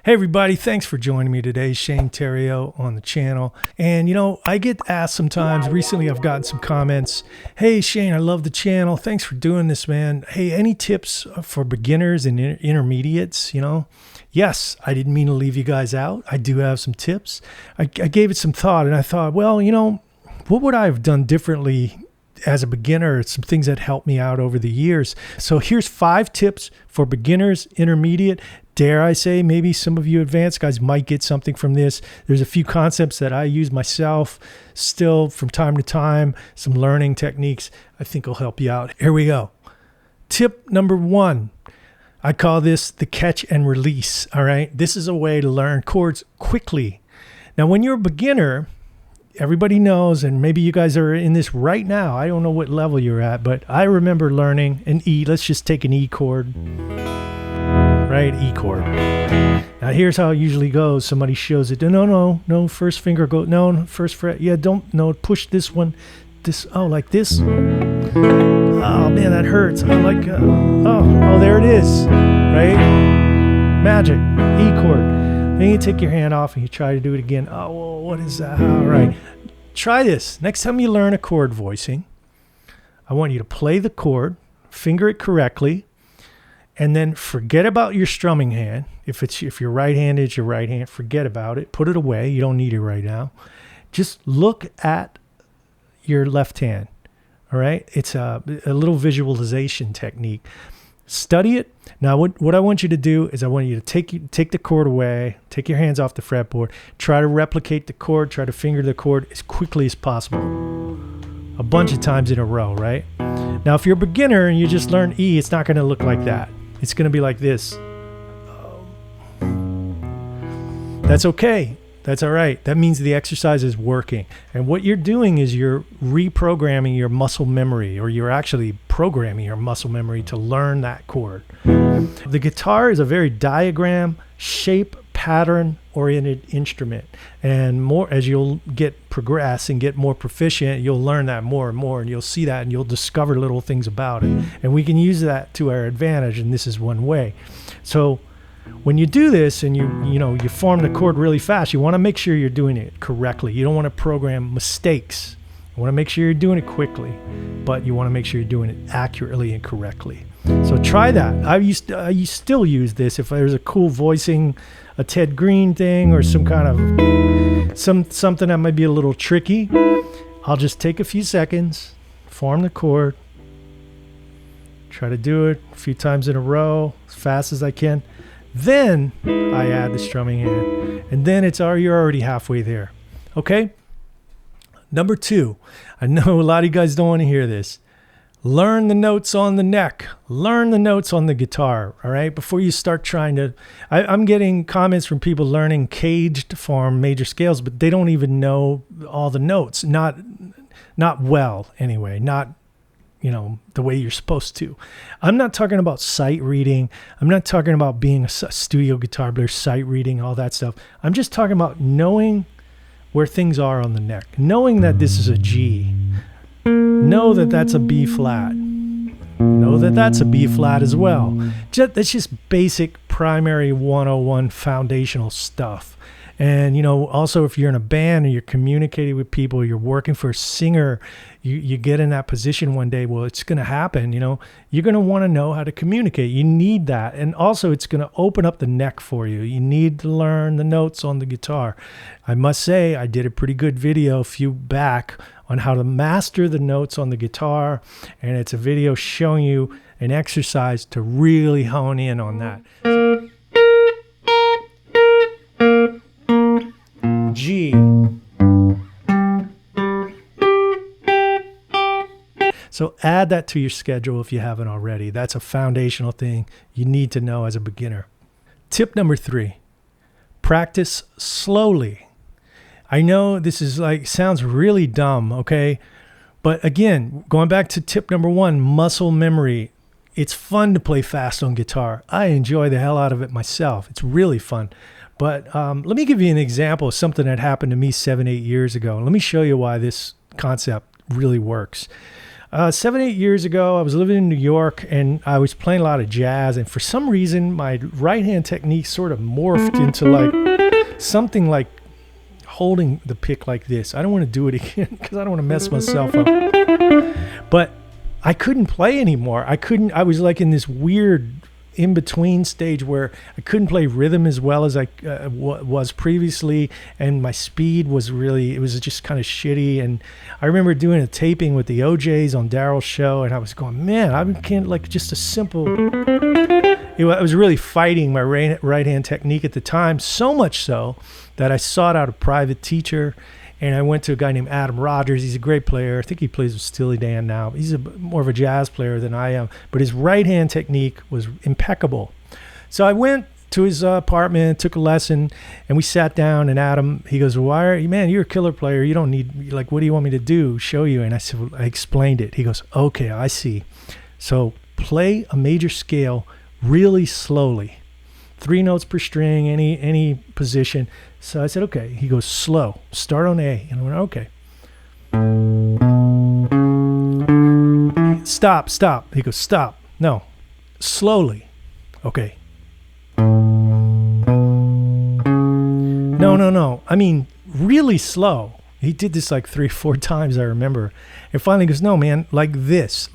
Hey everybody, thanks for joining me today. Shane Theriault on the channel. And you know, I get asked sometimes, recently I've gotten some comments, hey Shane, I love the channel. Thanks for doing this, man. Hey, any tips for beginners and intermediates, you know? Yes, I didn't mean to leave you guys out. I do have some tips. I gave it some thought and I thought, well, you know, what would I have done differently as a beginner? Some things that helped me out over the years. So here's 5 tips for beginners, intermediate, dare I say, maybe some of you advanced guys might get something from this. There's a few concepts that I use myself still from time to time, some learning techniques I think will help you out. Here we go. Tip number 1. I call this the catch and release. All right. This is a way to learn chords quickly. Now, when you're a beginner, everybody knows, and maybe you guys are in this right now. I don't know what level you're at, but I remember learning an E. Let's just take an E chord, right? E chord. Now here's how it usually goes. Somebody shows it. No, first finger go, no, first fret. Yeah, push this one. Like this. Oh man, that hurts. I like, there it is, right? Magic, E chord. Then you take your hand off and you try to do it again. Oh, well, what is that? All right. Try this. Next time you learn a chord voicing, I want you to play the chord, finger it correctly, and then forget about your strumming hand. If you're right-handed, it's your right hand. Forget about it. Put it away. You don't need it right now. Just look at your left hand. All right? It's a little visualization technique. Study it. Now, what I want you to do is I want you to take the chord away, take your hands off the fretboard, try to replicate the chord, try to finger the chord as quickly as possible. A bunch of times in a row, right? Now, if you're a beginner and you just learn E, it's not going to look like that. It's going to be like this. That's okay. That's all right. That means the exercise is working. And what you're doing is you're reprogramming your muscle memory, or you're actually programming your muscle memory to learn that chord. The guitar is a very diagram, shape, pattern oriented instrument. And more as you'll progress and get more proficient, you'll learn that more and more, and you'll see that and you'll discover little things about it. And we can use that to our advantage, and this is one way. So when you do this and you form the chord really fast, you want to make sure you're doing it correctly. You don't want to program mistakes. You want to make sure you're doing it quickly, but you want to make sure you're doing it accurately and correctly. So try that. I still use this if there's a cool voicing, a Ted Green thing, or some kind of something that might be a little tricky. I'll just take a few seconds, form the chord, try to do it a few times in a row as fast as I can. Then I add the strumming hand, and then you're already halfway there. Okay? Number 2, I know a lot of you guys don't want to hear this. Learn the notes on the neck. Learn the notes on the guitar, all right? Before you start trying to... I'm getting comments from people learning caged form major scales, but they don't even know all the notes. Not well, anyway. Not the way you're supposed to. I'm not talking about sight reading. I'm not talking about being a studio guitar player, sight reading, all that stuff. I'm just talking about knowing where things are on the neck. Knowing that this is a G. Know that that's a B flat. Know that that's a B flat as well. That's just basic primary 101 foundational stuff. And, also if you're in a band and you're communicating with people, you're working for a singer, you get in that position one day, well, it's going to happen, you're going to want to know how to communicate. You need that. And also it's going to open up the neck for you. You need to learn the notes on the guitar. I must say, I did a pretty good video a few back on how to master the notes on the guitar. And it's a video showing you an exercise to really hone in on that. G. So add that to your schedule if you haven't already. That's a foundational thing you need to know as a beginner. Tip number 3, practice slowly. I know this is sounds really dumb, okay? But again, going back to tip number 1, muscle memory. It's fun to play fast on guitar. I enjoy the hell out of it myself. It's really fun. But let me give you an example of something that happened to me 7-8 years ago. Let me show you why this concept really works. 7, 8 years ago, I was living in New York and I was playing a lot of jazz. And for some reason, my right hand technique sort of morphed into like something like holding the pick like this. I don't want to do it again because I don't want to mess myself up. But I couldn't play anymore. I was like in this weird in-between stage where I couldn't play rhythm as well as I was previously, and my speed was really, it was just kind of shitty. And I remember doing a taping with the OJs on Daryl's show, and I was going, man, I can't, like, just a simple, I was really fighting my right hand technique at the time, so much so that I sought out a private teacher. And I went to a guy named Adam Rogers. He's a great player. I think he plays with Steely Dan now. He's more of a jazz player than I am. But his right-hand technique was impeccable. So I went to his apartment, took a lesson, and we sat down. And Adam, he goes, "Why are you, man, you're a killer player. You don't need, like, what do you want me to do? Show you." And I said, well, I explained it. He goes, "Okay, I see. So play a major scale really slowly. 3 notes per string, any position." So I said, okay. He goes, slow. Start on A. And I went, okay. Stop. He goes, stop. No. Slowly. Okay. No. I mean, really slow. He did this like 3 or 4 times, I remember. And finally he goes, no, man, like this.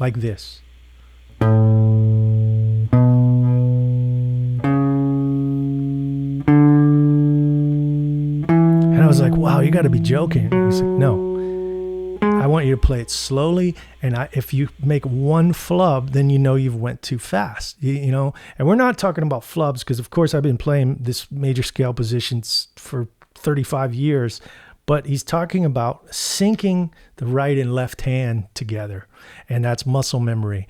I was like, wow, you got to be joking. He's like, no, I want you to play it slowly. And if you make one flub, then you know you've went too fast, you know? And we're not talking about flubs because, of course, I've been playing this major scale positions for 35 years. But he's talking about syncing the right and left hand together. And that's muscle memory.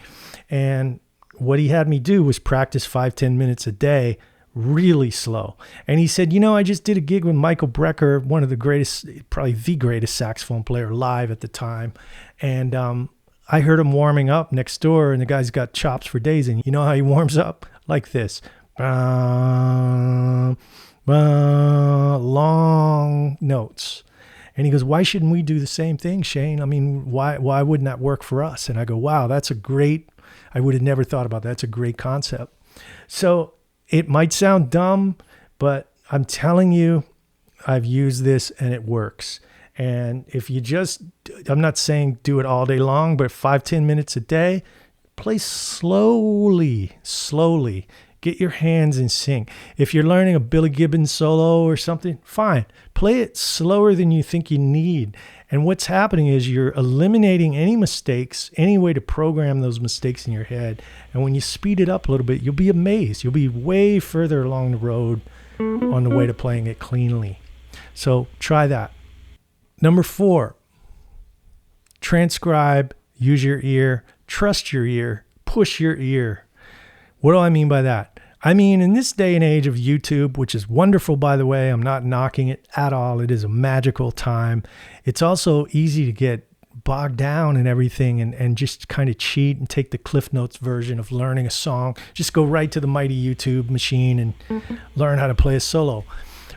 And what he had me do was practice 5-10 minutes a day, really slow. And he said, you know, I just did a gig with Michael Brecker, one of the greatest, probably the greatest saxophone player live at the time. And I heard him warming up next door, and the guy's got chops for days. And you know how he warms up? Like this. Long notes. And he goes, why shouldn't we do the same thing, Shane? I mean, why wouldn't that work for us? And I go, wow, that's a great, I would have never thought about that. That's a great concept. So it might sound dumb, but I'm telling you, I've used this and it works. And if you just, I'm not saying do it all day long, but 5-10 minutes a day, play slowly. Get your hands in sync. If you're learning a Billy Gibbons solo or something, fine. Play it slower than you think you need. And what's happening is you're eliminating any mistakes, any way to program those mistakes in your head. And when you speed it up a little bit, you'll be amazed. You'll be way further along the road on the way to playing it cleanly. So try that. Number 4, transcribe, use your ear, trust your ear, push your ear. What do I mean by that? I mean, in this day and age of YouTube, which is wonderful, by the way, I'm not knocking it at all. It is a magical time. It's also easy to get bogged down in everything and just kind of cheat and take the Cliff Notes version of learning a song. Just go right to the mighty YouTube machine and learn how to play a solo.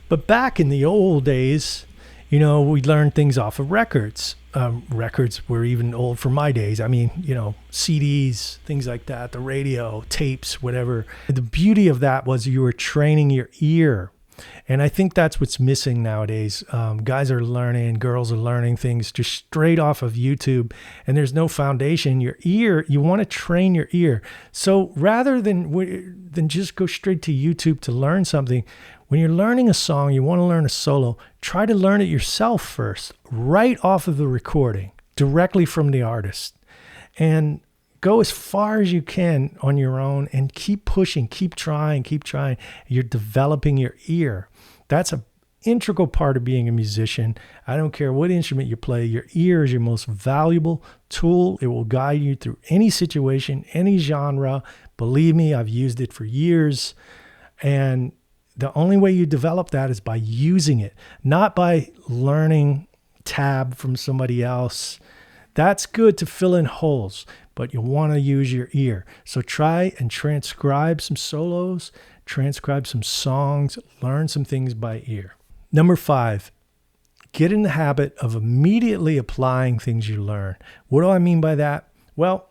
But back in the old days, you know, we learned things off of records. Records were even old for my days. I mean, you know, CDs, things like that, the radio, tapes, whatever. The beauty of that was you were training your ear. And I think that's what's missing nowadays. Guys are learning, girls are learning things just straight off of YouTube, and there's no foundation. Your ear, you want to train your ear. So rather than just go straight to YouTube to learn something, when you're learning a song, you want to learn a solo, try to learn it yourself first, right off of the recording, directly from the artist. And go as far as you can on your own and keep pushing, keep trying. You're developing your ear. That's an integral part of being a musician. I don't care what instrument you play, your ear is your most valuable tool. It will guide you through any situation, any genre. Believe me, I've used it for years. And the only way you develop that is by using it, not by learning tab from somebody else. That's good to fill in holes, but you want to use your ear. So try and transcribe some solos, transcribe some songs, learn some things by ear. Number 5, get in the habit of immediately applying things you learn. What do I mean by that? Well,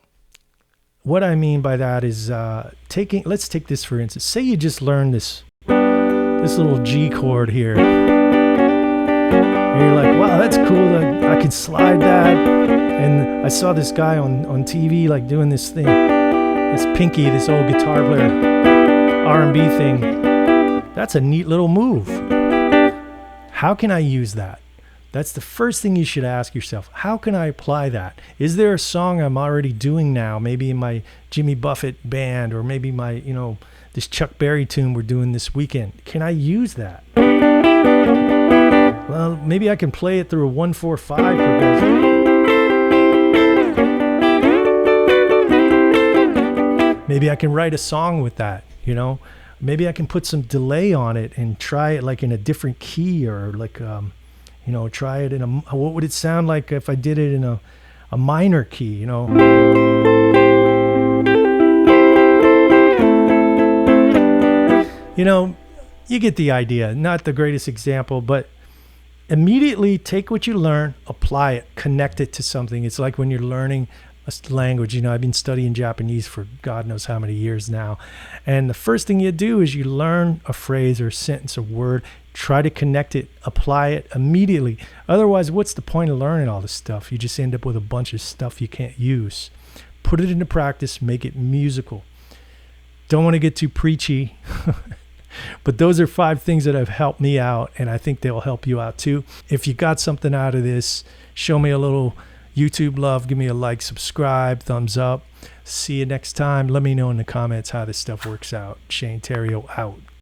what I mean by that is let's take this for instance. Say you just learned this little G chord here. And you're like, wow, that's cool. I can slide that. And I saw this guy on TV like doing this thing. This Pinky, this old guitar player, R&B thing. That's a neat little move. How can I use that? That's the first thing you should ask yourself. How can I apply that? Is there a song I'm already doing now, maybe in my Jimmy Buffett band, or maybe my, this Chuck Berry tune we're doing this weekend? Can I use that? Well, maybe I can play it through a 1-4-5 progression. Maybe I can write a song with that, Maybe I can put some delay on it and try it like in a different key, or like, try it in what would it sound like if I did it in a minor key, You get the idea. Not the greatest example, but immediately take what you learn, apply it, connect it to something. It's like when you're learning a language. I've been studying Japanese for God knows how many years now. And the first thing you do is you learn a phrase or a sentence or word, try to connect it, apply it immediately. Otherwise, what's the point of learning all this stuff? You just end up with a bunch of stuff you can't use. Put it into practice, make it musical. Don't want to get too preachy, but those are 5 things that have helped me out, and I think they'll help you out too. If you got something out of this, show me a little YouTube love, give me a like, subscribe, thumbs up. See you next time. Let me know in the comments how this stuff works out. Shane Terrio out.